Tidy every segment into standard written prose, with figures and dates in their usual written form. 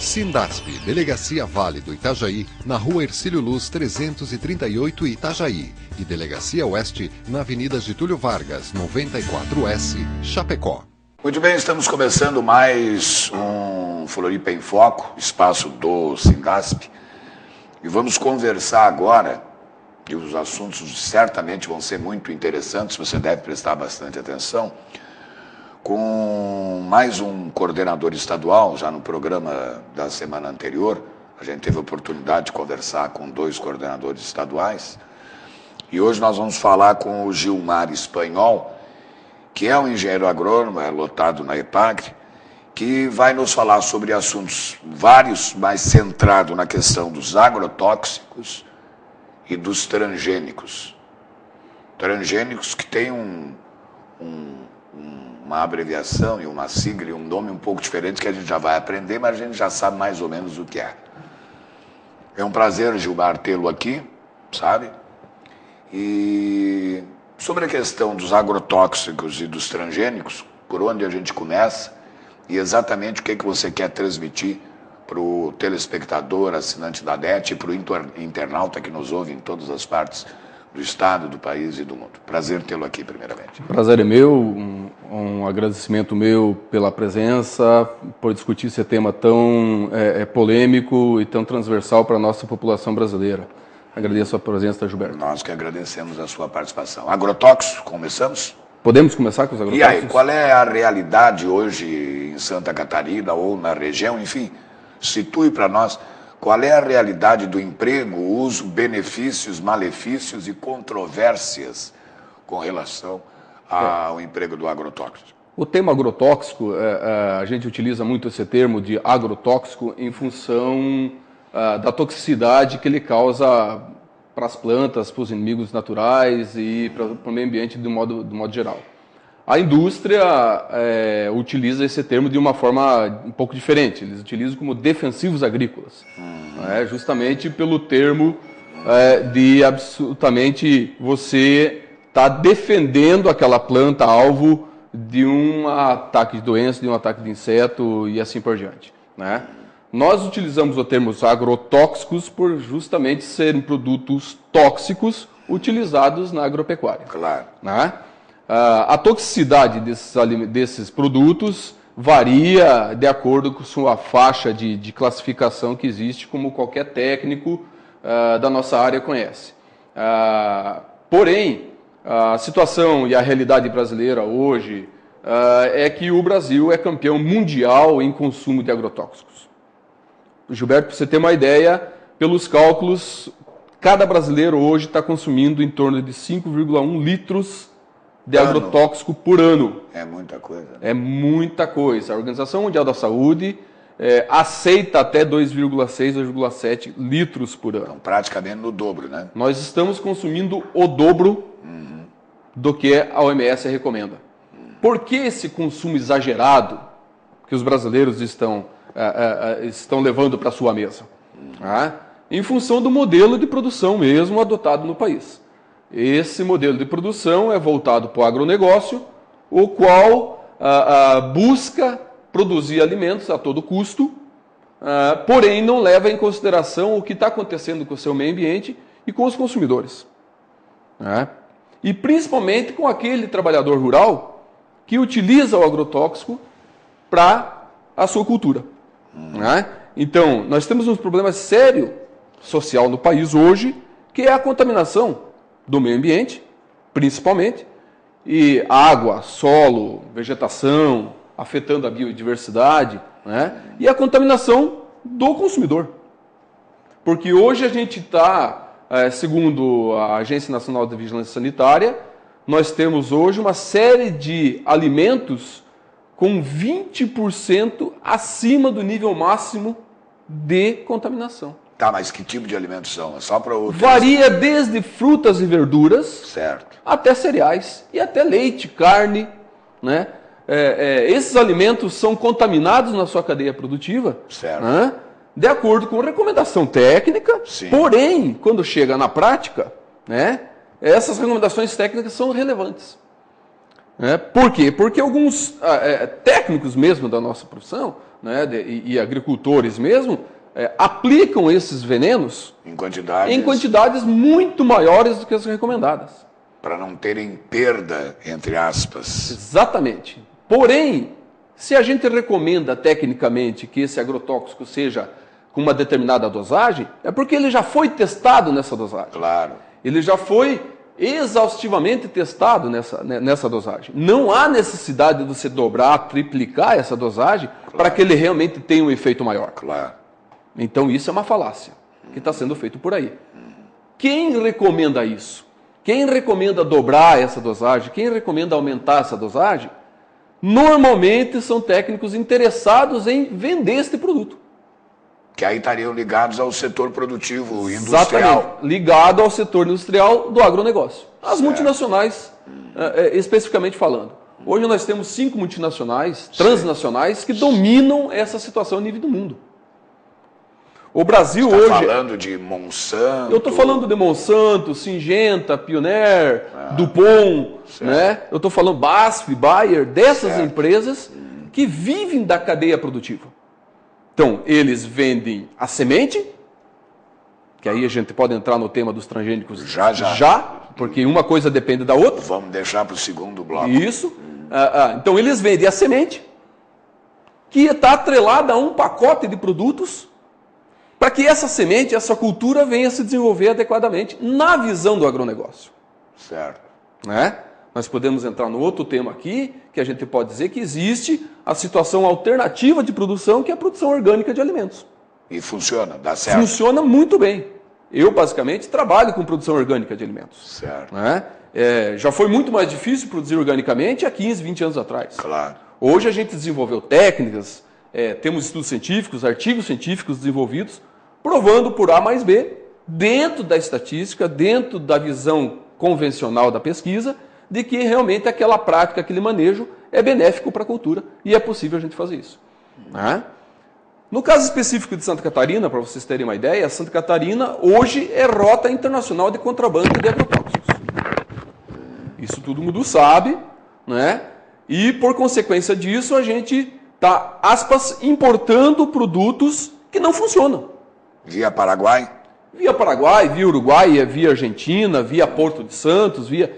Sindasp, Delegacia Vale do Itajaí, na Rua Hercílio Luz 338 Itajaí, e Delegacia Oeste, na Avenida Getúlio Vargas, 94S, Chapecó. Muito bem, estamos começando mais um Floripa em Foco, espaço do Sindasp, e vamos conversar agora, e os assuntos certamente vão ser muito interessantes, você deve prestar bastante atenção, com mais um coordenador estadual. Já no programa da semana anterior, a gente teve a oportunidade de conversar com 2 coordenadores estaduais. E hoje nós vamos falar com o Gilmar Espanhol, que é um engenheiro agrônomo, é lotado na EPAGRE, que vai nos falar sobre assuntos vários, mas centrado na questão dos agrotóxicos e dos transgênicos. Transgênicos que tem uma abreviação e uma sigla e um nome um pouco diferente que a gente já vai aprender, mas a gente já sabe mais ou menos o que é. É um prazer, Gilmar, tê-lo aqui, sabe? E sobre a questão dos agrotóxicos e dos transgênicos, por onde a gente começa e exatamente o que você quer transmitir para o telespectador, assinante da NET e para o internauta que nos ouve em todas as partes do estado, do país e do mundo. Prazer tê-lo aqui, primeiramente. Prazer é meu, um agradecimento meu pela presença, por discutir esse tema tão polêmico e tão transversal para a nossa população brasileira. Agradeço a presença, Gilberto. Nós que agradecemos a sua participação. Agrotóxicos, começamos? Podemos começar com os agrotóxicos? E aí, qual é a realidade hoje em Santa Catarina ou na região? Enfim, situe para nós qual é a realidade do emprego, uso, benefícios, malefícios e controvérsias com relação ao emprego do agrotóxico. O tema agrotóxico, a gente utiliza muito esse termo de agrotóxico em função da toxicidade que ele causa para as plantas, para os inimigos naturais e para o meio ambiente do modo geral. A indústria utiliza esse termo de uma forma um pouco diferente. Eles utilizam como defensivos agrícolas, justamente pelo termo de absolutamente você estar defendendo aquela planta alvo de um ataque de doença, de um ataque de inseto e assim por diante, né? Nós utilizamos o termo agrotóxicos por justamente serem produtos tóxicos utilizados na agropecuária. Claro. Né? A toxicidade desses produtos varia de acordo com sua faixa de classificação que existe, como qualquer técnico da nossa área conhece. Porém, a situação e a realidade brasileira hoje é que o Brasil é campeão mundial em consumo de agrotóxicos. Gilberto, para você ter uma ideia, pelos cálculos, cada brasileiro hoje está consumindo em torno de 5,1 litros de agrotóxico por ano. É muita coisa. Né? É muita coisa. A Organização Mundial da Saúde aceita até 2,6, 2,7 litros por ano. Então, praticamente no dobro, né? Nós estamos consumindo o dobro do que a OMS recomenda. Por que esse consumo exagerado que os brasileiros estão levando para a sua mesa? Em função do modelo de produção mesmo adotado no país. Esse modelo de produção é voltado para o agronegócio, o qual busca produzir alimentos a todo custo, porém não leva em consideração o que está acontecendo com o seu meio ambiente e com os consumidores. E principalmente com aquele trabalhador rural que utiliza o agrotóxico para a sua cultura. Então, nós temos um problema sério social no país hoje, que é a contaminação do meio ambiente, principalmente, e água, solo, vegetação, afetando a biodiversidade, e a contaminação do consumidor. Porque hoje a gente está, segundo a Agência Nacional de Vigilância Sanitária, nós temos hoje uma série de alimentos com 20% acima do nível máximo de contaminação. Tá, mas que tipo de alimentos são? É só para outros? Varia desde frutas e verduras, certo, até cereais e até leite, carne, né? Esses alimentos são contaminados na sua cadeia produtiva, certo, de acordo com recomendação técnica. Sim. Porém, quando chega na prática, essas recomendações técnicas são relevantes. Por quê? Porque alguns técnicos mesmo da nossa profissão né, e agricultores mesmo, aplicam esses venenos Em quantidades muito maiores do que as recomendadas. Para não terem perda, entre aspas. Exatamente. Porém, se a gente recomenda tecnicamente que esse agrotóxico seja com uma determinada dosagem, é porque ele já foi testado nessa dosagem. Claro. Ele já foi exaustivamente testado nessa dosagem. Não há necessidade de você dobrar, triplicar essa dosagem para que ele realmente tenha um efeito maior. Claro. Então isso é uma falácia que está sendo feito por aí. Quem recomenda isso? Quem recomenda dobrar essa dosagem? Quem recomenda aumentar essa dosagem? Normalmente são técnicos interessados em vender este produto. Que aí estariam ligados ao setor produtivo industrial. Exatamente, ligado ao setor industrial do agronegócio. As Certo. multinacionais, especificamente falando. Hoje nós temos 5 multinacionais, transnacionais, que dominam essa situação a nível do mundo. O Brasil Você hoje... está falando de Monsanto? Eu estou falando de Monsanto, Syngenta, Pioneer, DuPont, né? Eu estou falando BASF, Bayer, dessas Certo. empresas que vivem da cadeia produtiva. Então, eles vendem a semente, que aí a gente pode entrar no tema dos transgênicos Já. porque uma coisa depende da outra. Vamos deixar para o segundo bloco. Isso. Então, eles vendem a semente, que está atrelada a um pacote de produtos, para que essa semente, essa cultura venha se desenvolver adequadamente na visão do agronegócio. Certo. Né? Nós podemos entrar no outro tema aqui, que a gente pode dizer que existe a situação alternativa de produção, que é a produção orgânica de alimentos. E funciona, dá certo. Funciona muito bem. Eu, basicamente, trabalho com produção orgânica de alimentos. Certo. Né? Já foi muito mais difícil produzir organicamente há 15, 20 anos atrás. Claro. Hoje a gente desenvolveu técnicas, temos estudos científicos, artigos científicos desenvolvidos, provando por A mais B, dentro da estatística, dentro da visão convencional da pesquisa, de que realmente aquela prática, aquele manejo é benéfico para a cultura e é possível a gente fazer isso. Né? No caso específico de Santa Catarina, para vocês terem uma ideia, Santa Catarina hoje é rota internacional de contrabando de agrotóxicos. Isso todo mundo sabe, né? E por consequência disso a gente está, aspas, importando produtos que não funcionam. Via Paraguai? Via Paraguai, via Uruguai, via Argentina, via Porto de Santos, via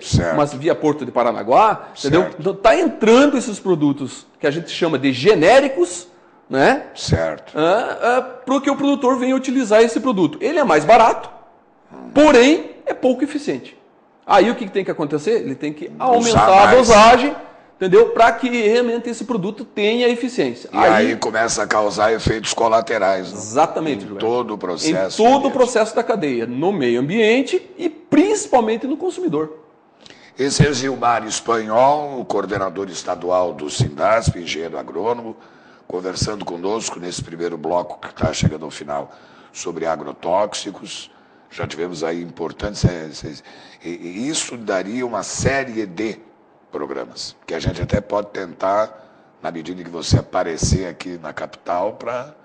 Porto de Paranaguá, entendeu? Então está entrando esses produtos que a gente chama de genéricos, né? Certo. Para que o produtor venha utilizar esse produto. Ele é mais barato, porém é pouco eficiente. Aí o que tem que acontecer? Ele tem que aumentar a dosagem, entendeu? Para que realmente esse produto tenha eficiência. E aí começa a causar efeitos colaterais. Né? Exatamente, em todo o processo. Em todo o processo da cadeia, no meio ambiente e principalmente no consumidor. Esse é Gilmar Espanhol, o coordenador estadual do Sindasp, engenheiro agrônomo, conversando conosco nesse primeiro bloco que está chegando ao final sobre agrotóxicos. Já tivemos aí importantes... E isso daria uma série de programas, que a gente até pode tentar, na medida que você aparecer aqui na capital, para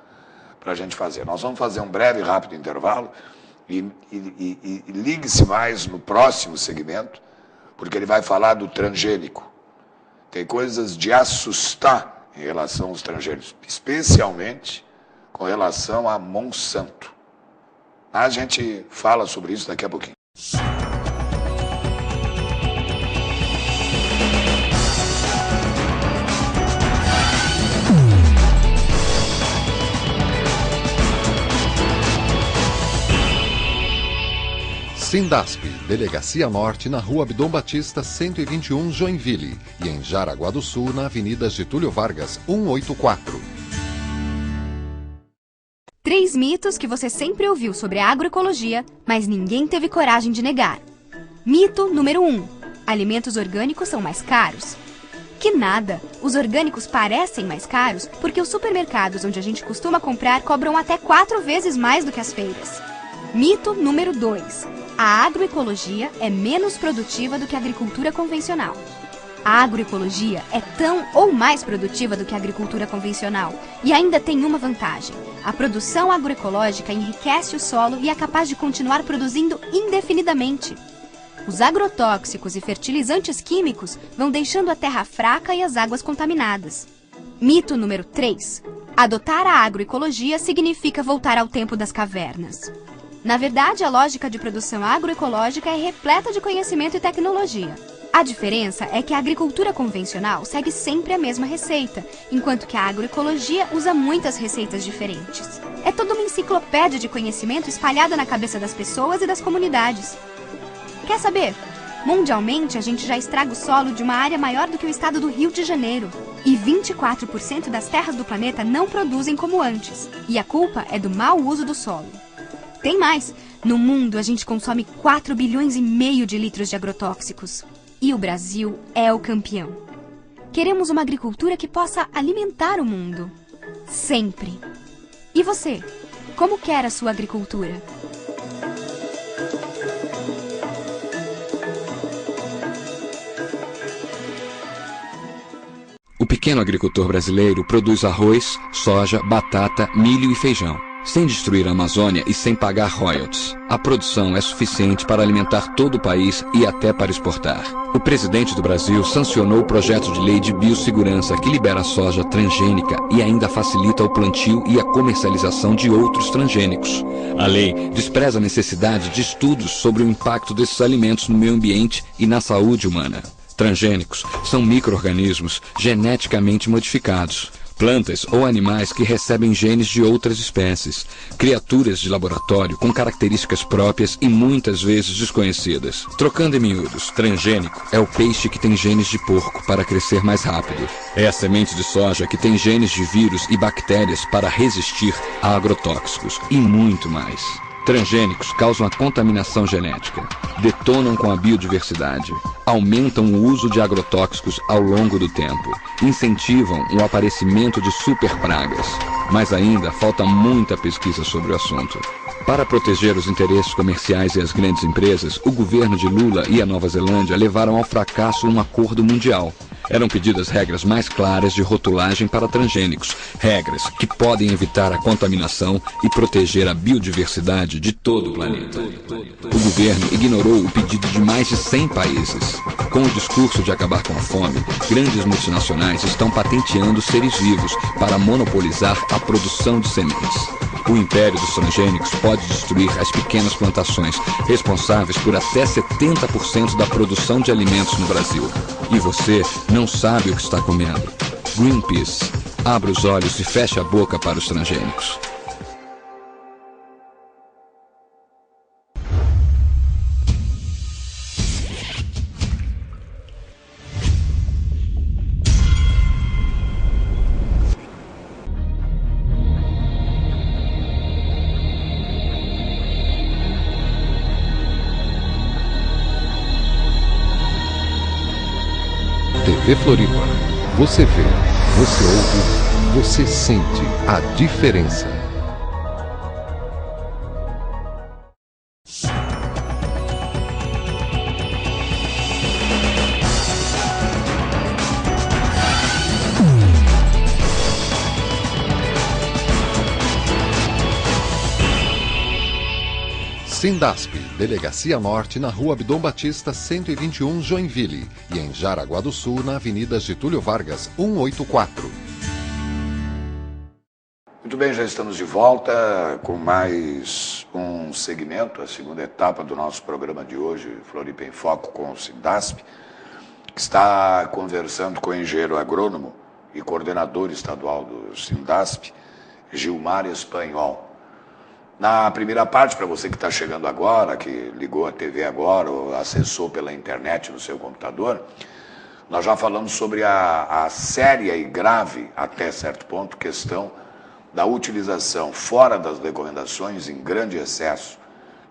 a gente fazer. Nós vamos fazer um breve e rápido intervalo e ligue-se mais no próximo segmento, porque ele vai falar do transgênico. Tem coisas de assustar em relação aos transgênicos, especialmente com relação a Monsanto. A gente fala sobre isso daqui a pouquinho. Sindasp, Delegacia Norte, na Rua Abdom Batista, 121, Joinville. E em Jaraguá do Sul, na Avenida Getúlio Vargas, 184. 3 mitos que você sempre ouviu sobre a agroecologia, mas ninguém teve coragem de negar. Mito número 1. Alimentos orgânicos são mais caros. Que nada! Os orgânicos parecem mais caros porque os supermercados onde a gente costuma comprar cobram até 4 vezes mais do que as feiras. Mito número 2. A agroecologia é menos produtiva do que a agricultura convencional. A agroecologia é tão ou mais produtiva do que a agricultura convencional e ainda tem uma vantagem. A produção agroecológica enriquece o solo e é capaz de continuar produzindo indefinidamente. Os agrotóxicos e fertilizantes químicos vão deixando a terra fraca e as águas contaminadas. Mito número 3. Adotar a agroecologia significa voltar ao tempo das cavernas. Na verdade, a lógica de produção agroecológica é repleta de conhecimento e tecnologia. A diferença é que a agricultura convencional segue sempre a mesma receita, enquanto que a agroecologia usa muitas receitas diferentes. É toda uma enciclopédia de conhecimento espalhada na cabeça das pessoas e das comunidades. Quer saber? Mundialmente, a gente já estraga o solo de uma área maior do que o estado do Rio de Janeiro. E 24% das terras do planeta não produzem como antes. E a culpa é do mau uso do solo. Tem mais. No mundo, a gente consome 4,5 bilhões de litros de agrotóxicos. E o Brasil é o campeão. Queremos uma agricultura que possa alimentar o mundo. Sempre. E você? Como quer a sua agricultura? O pequeno agricultor brasileiro produz arroz, soja, batata, milho e feijão, sem destruir a Amazônia e sem pagar royalties. A produção é suficiente para alimentar todo o país e até para exportar. O presidente do Brasil sancionou o projeto de lei de biossegurança que libera a soja transgênica e ainda facilita o plantio e a comercialização de outros transgênicos. A lei despreza a necessidade de estudos sobre o impacto desses alimentos no meio ambiente e na saúde humana. Transgênicos são micro-organismos geneticamente modificados, plantas ou animais que recebem genes de outras espécies, criaturas de laboratório com características próprias e muitas vezes desconhecidas. Trocando em miúdos, transgênico é o peixe que tem genes de porco para crescer mais rápido. É a semente de soja que tem genes de vírus e bactérias para resistir a agrotóxicos e muito mais. Transgênicos causam a contaminação genética, detonam com a biodiversidade, aumentam o uso de agrotóxicos ao longo do tempo, incentivam o aparecimento de superpragas. Mas ainda falta muita pesquisa sobre o assunto. Para proteger os interesses comerciais e as grandes empresas, o governo de Lula e a Nova Zelândia levaram ao fracasso um acordo mundial. Eram pedidas regras mais claras de rotulagem para transgênicos, regras que podem evitar a contaminação e proteger a biodiversidade de todo o planeta. O governo ignorou o pedido de mais de 100 países. Com o discurso de acabar com a fome, grandes multinacionais estão patenteando seres vivos para monopolizar a produção de sementes. O império dos transgênicos pode destruir as pequenas plantações, responsáveis por até 70% da produção de alimentos no Brasil. E você não sabe o que está comendo. Greenpeace. Abra os olhos e feche a boca para os transgênicos. TV Floripa. Você vê, você ouve, você sente a diferença. Sindasp, Delegacia Norte, na Rua Abdom Batista, 121, Joinville, e em Jaraguá do Sul, na Avenida Getúlio Vargas, 184. Muito bem, já estamos de volta com mais um segmento, a segunda etapa do nosso programa de hoje, Floripa em Foco com o Sindasp, que está conversando com o engenheiro agrônomo e coordenador estadual do Sindasp, Gilmar Espanhol. Na primeira parte, para você que está chegando agora, que ligou a TV agora ou acessou pela internet no seu computador, nós já falamos sobre a séria e grave, até certo ponto, questão da utilização fora das recomendações em grande excesso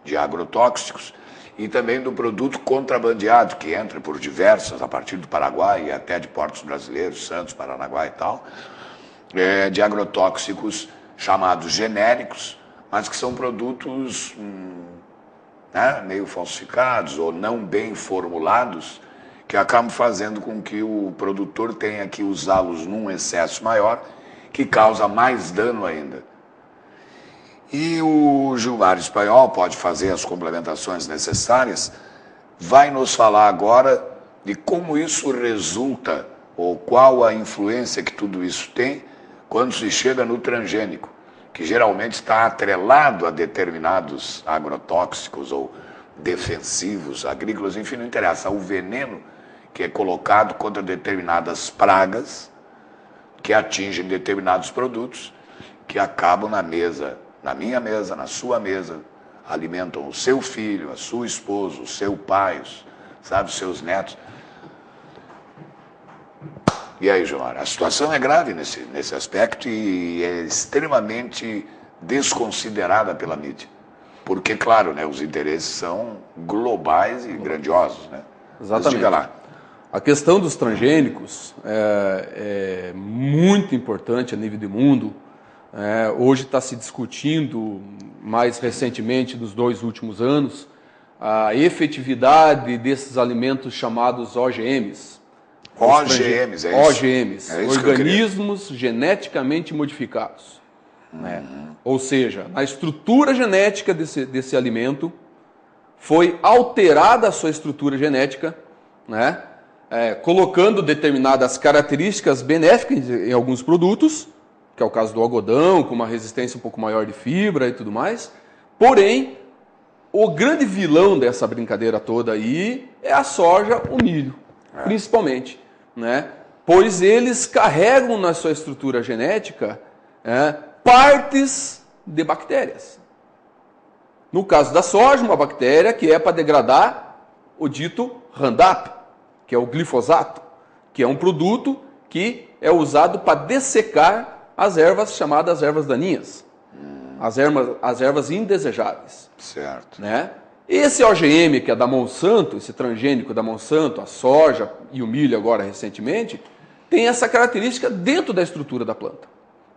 de agrotóxicos e também do produto contrabandeado que entra por diversas, a partir do Paraguai e até de portos brasileiros, Santos, Paranaguá e tal, de agrotóxicos chamados genéricos, mas que são produtos meio falsificados ou não bem formulados, que acabam fazendo com que o produtor tenha que usá-los num excesso maior, que causa mais dano ainda. E o Gilmar Espanhol pode fazer as complementações necessárias, vai nos falar agora de como isso resulta, ou qual a influência que tudo isso tem quando se chega no transgênico, que geralmente está atrelado a determinados agrotóxicos ou defensivos agrícolas, enfim, não interessa, o veneno que é colocado contra determinadas pragas que atingem determinados produtos, que acabam na mesa, na minha mesa, na sua mesa, alimentam o seu filho, a sua esposa, o seu pai, sabe, os seus netos. E aí, Gilmar, a situação é grave nesse aspecto e é extremamente desconsiderada pela mídia. Porque, claro, né, os interesses são globais e grandiosos. Né? Exatamente. Mas diga lá. A questão dos transgênicos é muito importante a nível do mundo. Hoje está se discutindo, mais recentemente, nos 2 últimos anos, a efetividade desses alimentos chamados OGMs. OGMs, é isso? OGMs, é isso organismos geneticamente modificados. Né? Ou seja, a estrutura genética desse alimento foi alterada a sua estrutura genética, né? Colocando determinadas características benéficas em alguns produtos, que é o caso do algodão, com uma resistência um pouco maior de fibra e tudo mais. Porém, o grande vilão dessa brincadeira toda aí é a soja, o milho, principalmente, né? Pois eles carregam na sua estrutura genética partes de bactérias. No caso da soja, uma bactéria que é para degradar o dito Roundup, que é o glifosato, que é um produto que é usado para dessecar as ervas chamadas ervas daninhas, as ervas indesejáveis. Certo. Né? Esse OGM, que é da Monsanto, esse transgênico da Monsanto, a soja e o milho agora recentemente, tem essa característica dentro da estrutura da planta,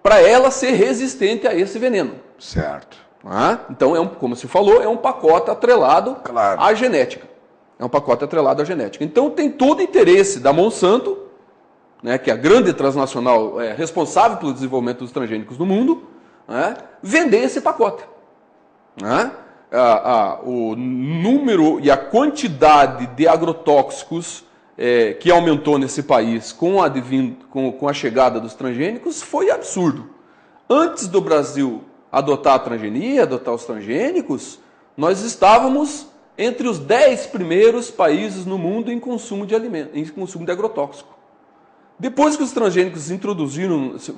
para ela ser resistente a esse veneno. Certo. Então, como se falou, é um pacote atrelado Claro. à genética. É um pacote atrelado à genética. Então, tem todo o interesse da Monsanto, né, que é a grande transnacional responsável pelo desenvolvimento dos transgênicos no mundo, né, vender esse pacote. Né? O número e a quantidade de agrotóxicos que aumentou nesse país com a chegada dos transgênicos foi absurdo. Antes do Brasil adotar a transgenia, adotar os transgênicos, nós estávamos entre os 10 primeiros países no mundo em consumo de alimentos, em consumo de agrotóxico. Depois que os transgênicos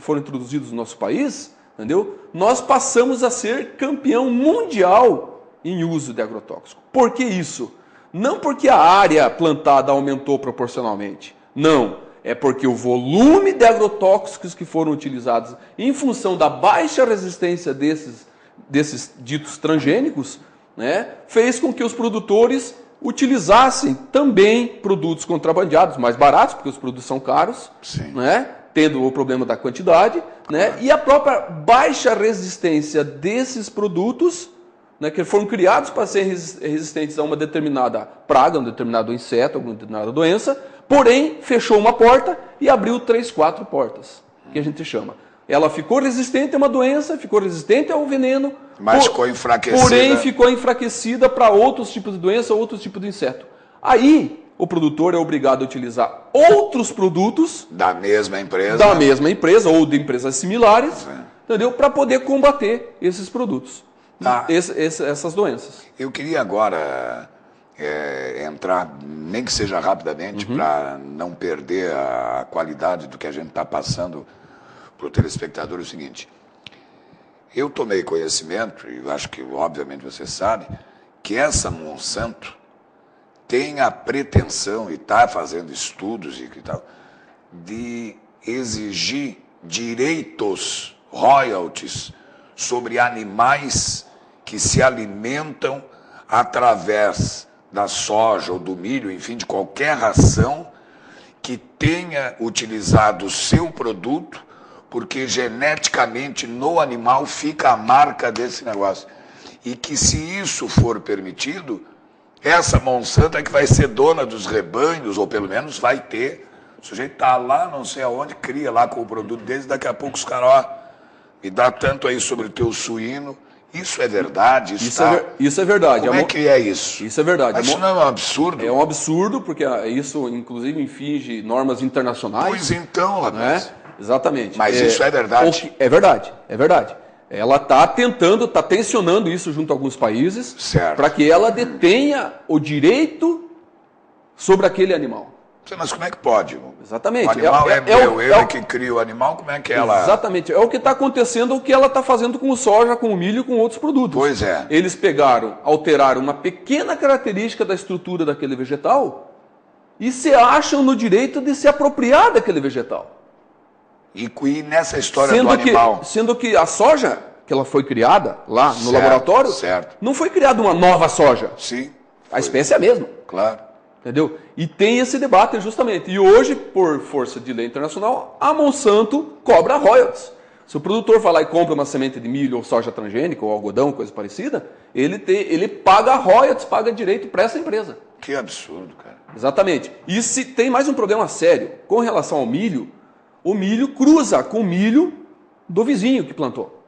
foram introduzidos no nosso país, entendeu? Nós passamos a ser campeão mundial em uso de agrotóxico. Por que isso? Não porque a área plantada aumentou proporcionalmente. Não. É porque o volume de agrotóxicos que foram utilizados em função da baixa resistência desses ditos transgênicos, né, fez com que os produtores utilizassem também produtos contrabandeados, mais baratos, porque os produtos são caros, né, tendo o problema da quantidade, né, e a própria baixa resistência desses produtos, né, que foram criados para serem resistentes a uma determinada praga, um determinado inseto, alguma determinada doença, porém fechou uma porta e abriu 3, 4 portas, que a gente chama. Ela ficou resistente a uma doença, ficou resistente ao veneno, mas ficou enfraquecida. Porém, ficou enfraquecida para outros tipos de doença, outros tipos de inseto. Aí, o produtor é obrigado a utilizar outros produtos da mesma empresa, ou de empresas similares, entendeu? Para poder combater esses produtos, essas doenças. Eu queria agora entrar, nem que seja rapidamente, para não perder a qualidade do que a gente está passando para o telespectador, o seguinte. Eu tomei conhecimento, e eu acho que obviamente você sabe, que essa Monsanto tem a pretensão, e está fazendo estudos e tal, de exigir direitos, royalties, sobre animais que se alimentam através da soja ou do milho, enfim, de qualquer ração que tenha utilizado o seu produto, porque geneticamente no animal fica a marca desse negócio. E que se isso for permitido, essa Monsanto é que vai ser dona dos rebanhos, ou pelo menos vai ter. O sujeito está lá, não sei aonde, cria lá com o produto deles, daqui a pouco os caras, me dá tanto aí sobre o teu suíno. Isso é verdade? Isso é verdade. Como é que é isso? Isso é verdade. Mas isso não é um absurdo? É um absurdo, porque isso, inclusive, infringe normas internacionais. Pois então, rapaz. Né? Exatamente. Mas isso é verdade? É verdade, é verdade. Ela está tentando, está tensionando isso junto a alguns países para que ela detenha o direito sobre aquele animal. Mas como é que pode? Exatamente. O animal é meu, eu que crio o animal, como é que ela... Exatamente. É o que está acontecendo, o que ela está fazendo com o soja, com o milho e com outros produtos. Pois é. Eles pegaram, alteraram uma pequena característica da estrutura daquele vegetal e se acham no direito de se apropriar daquele vegetal. E nessa história do animal... Sendo que a soja, que ela foi criada lá no laboratório, não foi criada uma nova soja. Sim. A espécie é a mesma. Claro. Entendeu? E tem esse debate justamente. E hoje, por força de lei internacional, a Monsanto cobra royalties. Se o produtor vai lá e compra uma semente de milho ou soja transgênica ou algodão, coisa parecida, ele paga royalties, paga direito para essa empresa. Que absurdo, cara. Exatamente. E se tem mais um problema sério com relação ao milho, o milho cruza com o milho do vizinho que plantou.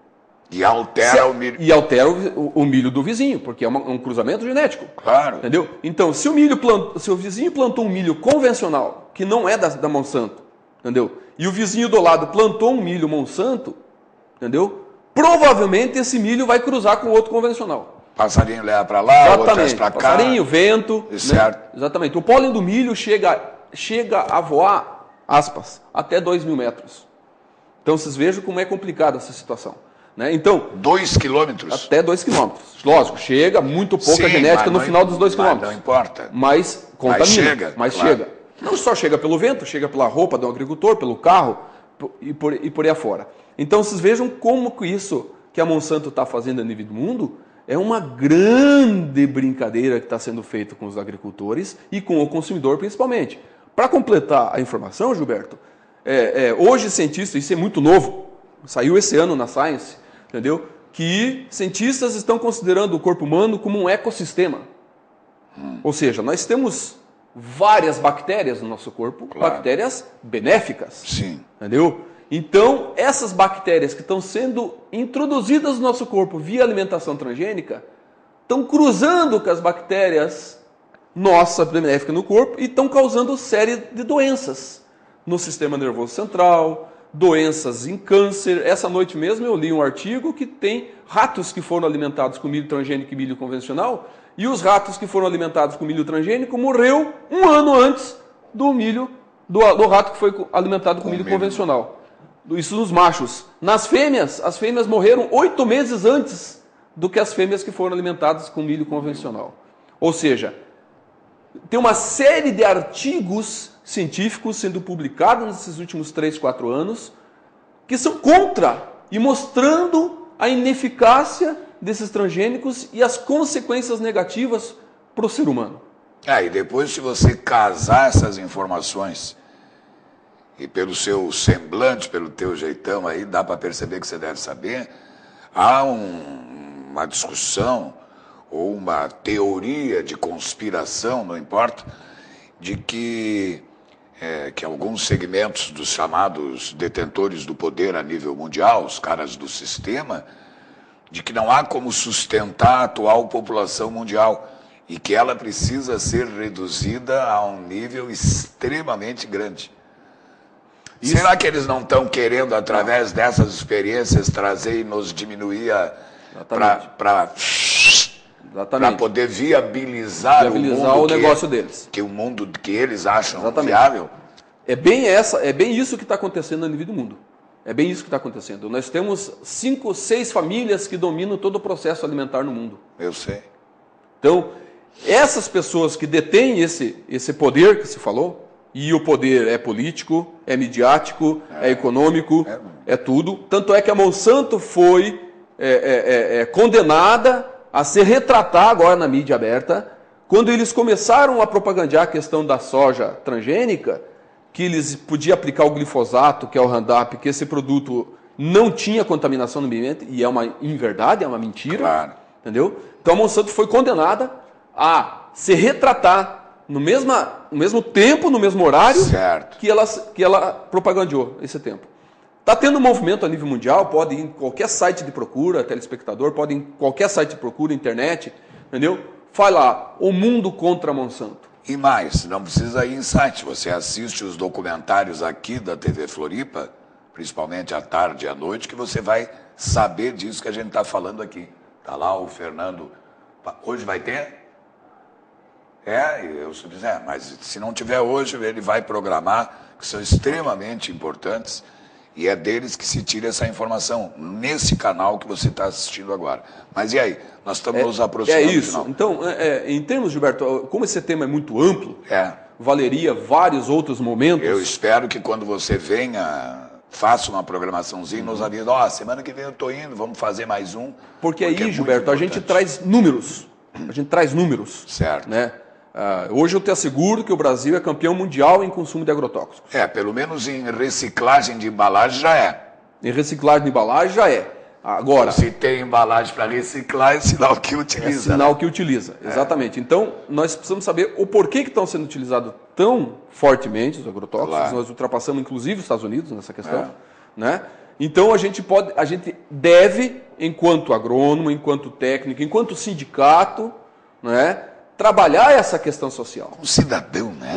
E altera o milho. E altera o milho do vizinho, porque é um cruzamento genético. Claro. Entendeu? Então, se o vizinho plantou um milho convencional, que não é da Monsanto, entendeu? E o vizinho do lado plantou um milho Monsanto, entendeu? Provavelmente esse milho vai cruzar com o outro convencional. Passarinho leva para lá, outras para cá. Passarinho, vento. Certo. Né? Exatamente. O pólen do milho chega a voar, aspas, até 2.000 metros. Então, vocês vejam como é complicada essa situação. Né? Então, 2 quilômetros? Até 2 quilômetros. Lógico, chega muito pouca genética no final dos 2 quilômetros. Não importa. Mas contamina. Mas chega. Não só chega pelo vento, chega pela roupa do agricultor, pelo carro e por aí afora. Então, vocês vejam como que isso que a Monsanto está fazendo a nível do mundo é uma grande brincadeira que está sendo feita com os agricultores e com o consumidor principalmente. Para completar a informação, Gilberto, hoje cientistas, isso é muito novo, saiu esse ano na Science, entendeu? Que cientistas estão considerando o corpo humano como um ecossistema. Ou seja, nós temos várias bactérias no nosso corpo, bactérias benéficas. Sim. Entendeu? Então, essas bactérias que estão sendo introduzidas no nosso corpo via alimentação transgênica estão cruzando com as bactérias nossas benéficas no corpo e estão causando série de doenças no sistema nervoso central, doenças em câncer. Essa noite mesmo eu li um artigo que tem ratos que foram alimentados com milho transgênico e milho convencional, e os ratos que foram alimentados com milho transgênico morreu 1 ano antes do milho do rato que foi alimentado com milho convencional. Isso nos machos. Nas fêmeas, as fêmeas morreram 8 meses antes do que as fêmeas que foram alimentadas com milho convencional. Ou seja, tem uma série de artigos científicos sendo publicados nesses últimos 3, 4 anos que são contra e mostrando a ineficácia desses transgênicos e as consequências negativas para o ser humano. E depois, se você casar essas informações e pelo seu semblante, pelo teu jeitão aí, dá para perceber que você deve saber, há uma discussão ou uma teoria de conspiração, não importa, de que alguns segmentos dos chamados detentores do poder a nível mundial, os caras do sistema, de que não há como sustentar a atual população mundial e que ela precisa ser reduzida a um nível extremamente grande. Isso. Será que eles não estão querendo, através dessas experiências, trazer e nos diminuir para poder viabilizar o mundo o negócio deles? Que o mundo que eles acham viável? É bem isso que está acontecendo a nível do mundo. É bem isso que está acontecendo. Nós temos 5, 6 famílias que dominam todo o processo alimentar no mundo. Eu sei. Então, essas pessoas que detêm esse poder que se falou, e o poder é político, é midiático, é econômico, é tudo. Tanto é que a Monsanto foi condenada a se retratar agora na mídia aberta, quando eles começaram a propagandear a questão da soja transgênica, que eles podiam aplicar o glifosato, que é o Roundup, que esse produto não tinha contaminação no ambiente, e é uma inverdade, é uma mentira. Claro. Entendeu? Então a Monsanto foi condenada a se retratar no mesmo tempo, no mesmo horário que ela propagandeou esse tempo. Está tendo um movimento a nível mundial, pode ir em qualquer site de procura, telespectador, pode ir em qualquer site de procura, internet, entendeu? Fala lá, o mundo contra a Monsanto. E mais, não precisa ir em site, você assiste os documentários aqui da TV Floripa, principalmente à tarde e à noite, que você vai saber disso que a gente está falando aqui. Está lá o Fernando. Hoje vai ter? Eu se dizer, mas se não tiver hoje, ele vai programar, que são extremamente importantes, e é deles que se tira essa informação, nesse canal que você está assistindo agora. Mas e aí? Nós estamos nos aproximando do final. É isso. Então, em termos, Gilberto, como esse tema é muito amplo, valeria vários outros momentos. Eu espero que quando você venha, faça uma programaçãozinha, nos avisa, semana que vem eu estou indo, vamos fazer mais um. Porque aí, Gilberto, a gente traz números. Certo. Né? Hoje eu te asseguro que o Brasil é campeão mundial em consumo de agrotóxicos. Pelo menos em reciclagem de embalagem já é. Em reciclagem de embalagem já é. Agora, se tem embalagem para reciclar, é sinal que utiliza. É sinal que utiliza, exatamente. Então, nós precisamos saber o porquê que estão sendo utilizados tão fortemente os agrotóxicos. Claro. Nós ultrapassamos, inclusive, os Estados Unidos nessa questão. Né? Então, a gente deve, enquanto agrônomo, enquanto técnico, enquanto sindicato, né, trabalhar essa questão social. O cidadão, né?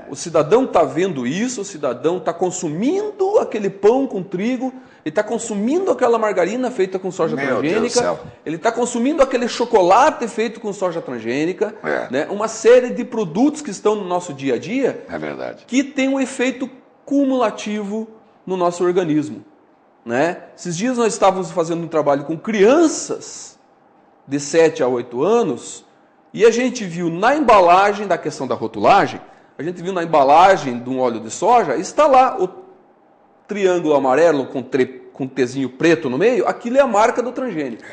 O cidadão está vendo isso, o cidadão está consumindo aquele pão com trigo, ele está consumindo aquela margarina feita com soja transgênica, ele está consumindo aquele chocolate feito com soja transgênica, né? Uma série de produtos que estão no nosso dia a dia, que tem um efeito cumulativo no nosso organismo. Né? Esses dias nós estávamos fazendo um trabalho com crianças de 7 a 8 anos, e a gente viu na embalagem da questão da rotulagem, a gente viu na embalagem de um óleo de soja, está lá o triângulo amarelo com Tzinho preto no meio, aquilo é a marca do transgênico.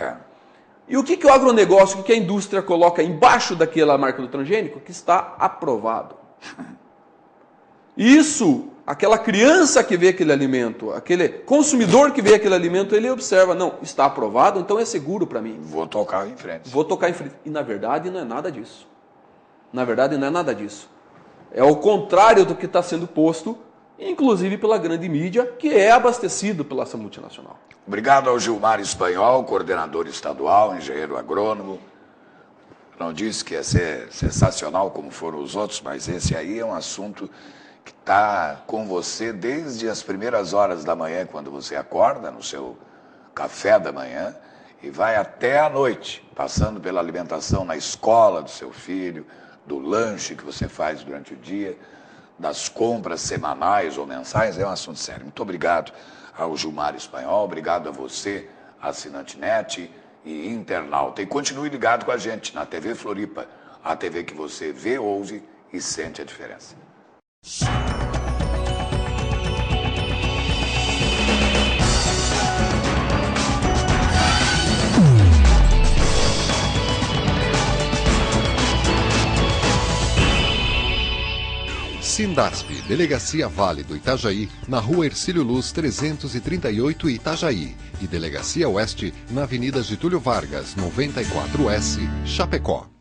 E o que o agronegócio, o que a indústria coloca embaixo daquela marca do transgênico? Que está aprovado. Isso, aquela criança que vê aquele alimento, aquele consumidor que vê aquele alimento, ele observa, não, está aprovado, então é seguro para mim. Vou tocar em frente. E na verdade não é nada disso. É o contrário do que está sendo posto, inclusive pela grande mídia, que é abastecido pela essa multinacional. Obrigado ao Gilmar Espanhol, coordenador estadual, engenheiro agrônomo. Não disse que ia ser sensacional como foram os outros, mas esse aí é um assunto que está com você desde as primeiras horas da manhã, quando você acorda no seu café da manhã, e vai até a noite, passando pela alimentação na escola do seu filho, do lanche que você faz durante o dia, das compras semanais ou mensais, é um assunto sério. Muito obrigado ao Gilmar Espanhol, obrigado a você, assinante NET e internauta. E continue ligado com a gente na TV Floripa, a TV que você vê, ouve e sente a diferença. Sindasp, Delegacia Vale do Itajaí, na Rua Hercílio Luz 338 Itajaí, e Delegacia Oeste, na Avenida Getúlio Vargas 94S, Chapecó.